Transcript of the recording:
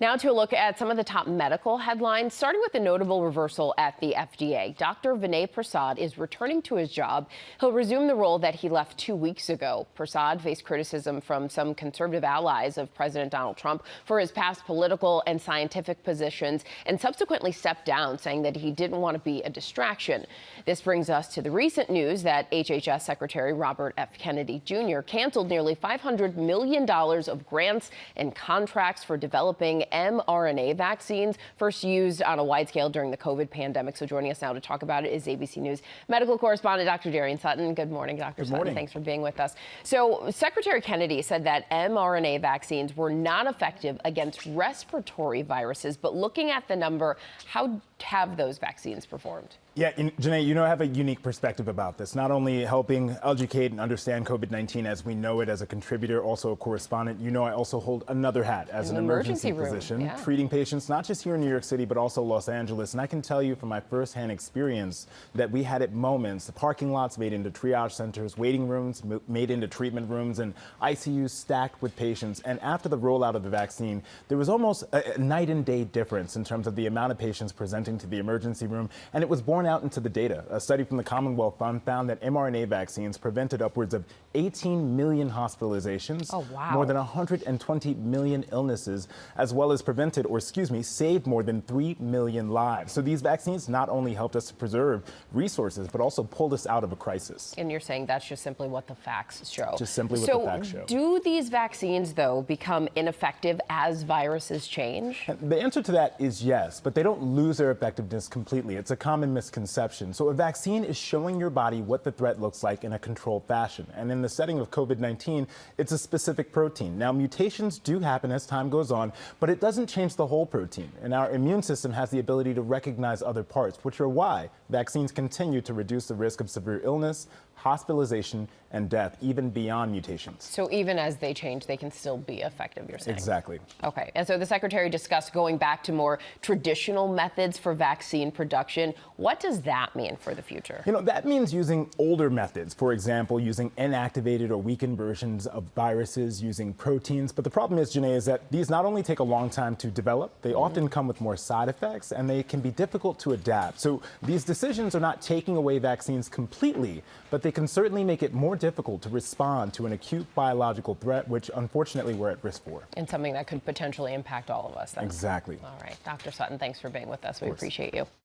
Now to a look at some of the top medical headlines, starting with a notable reversal at the FDA. Dr. Vinay Prasad is returning to his job. He'll resume the role that he left 2 weeks ago. Prasad faced criticism from some conservative allies of President Donald Trump for his past political and scientific positions and subsequently stepped down, saying that he didn't want to be a distraction. This brings us to the recent news that HHS Secretary Robert F. Kennedy Jr. canceled nearly $500 million of grants and contracts for developing mRNA vaccines, first used on a wide scale during the COVID pandemic. So joining us now to talk about it is ABC News medical correspondent Dr. Darian Sutton. Good morning, Dr. Sutton. Thanks for being with us. So Secretary Kennedy said that mRNA vaccines were not effective against respiratory viruses, but looking at the number, how have those vaccines performed? Yeah, Janae, I have a unique perspective about this, not only helping educate and understand COVID-19 as we know it as a contributor, also a correspondent. I also hold another hat as an emergency physician, treating patients not just here in New York City, but also Los Angeles. And I can tell you from my firsthand experience that we had at moments the parking lots made into triage centers, waiting rooms made into treatment rooms, and ICUs stacked with patients. And after the rollout of the vaccine, there was almost a night and day difference in terms of the amount of patients presenting to the emergency room. And it was borne out into the data. A study from the Commonwealth Fund found that mRNA vaccines prevented upwards of 18 million hospitalizations, more than 120 million illnesses, as well as saved more than 3 million lives. So these vaccines not only helped us to preserve resources, but also pulled us out of a crisis. And you're saying that's just simply what the facts show. Just simply what the facts show. So do these vaccines, though, become ineffective as viruses change? The answer to that is yes, but they don't lose their effectiveness completely. It's a common misconception. So a vaccine is showing your body what the threat looks like in a controlled fashion. And in the setting of COVID-19, it's a specific protein. Now, mutations do happen as time goes on, but it doesn't change the whole protein. And our immune system has the ability to recognize other parts, which are why vaccines continue to reduce the risk of severe illness, hospitalization, and death, even beyond mutations. So even as they change, they can still be effective, you're saying? Exactly. Okay. And so the Secretary discussed going back to more traditional methods for vaccine production. What does that mean for the future? That means using older methods. For example, using inactivated or weakened versions of viruses, using proteins. But the problem is, Janae, is that these not only take a long time to develop, they often come with more side effects, and they can be difficult to adapt. So these decisions are not taking away vaccines completely, but they can certainly make it more difficult to respond to an acute biological threat, which unfortunately we're at risk for. And something that could potentially impact all of us then. Exactly. All right. Dr. Sutton, thanks for being with us. We appreciate you.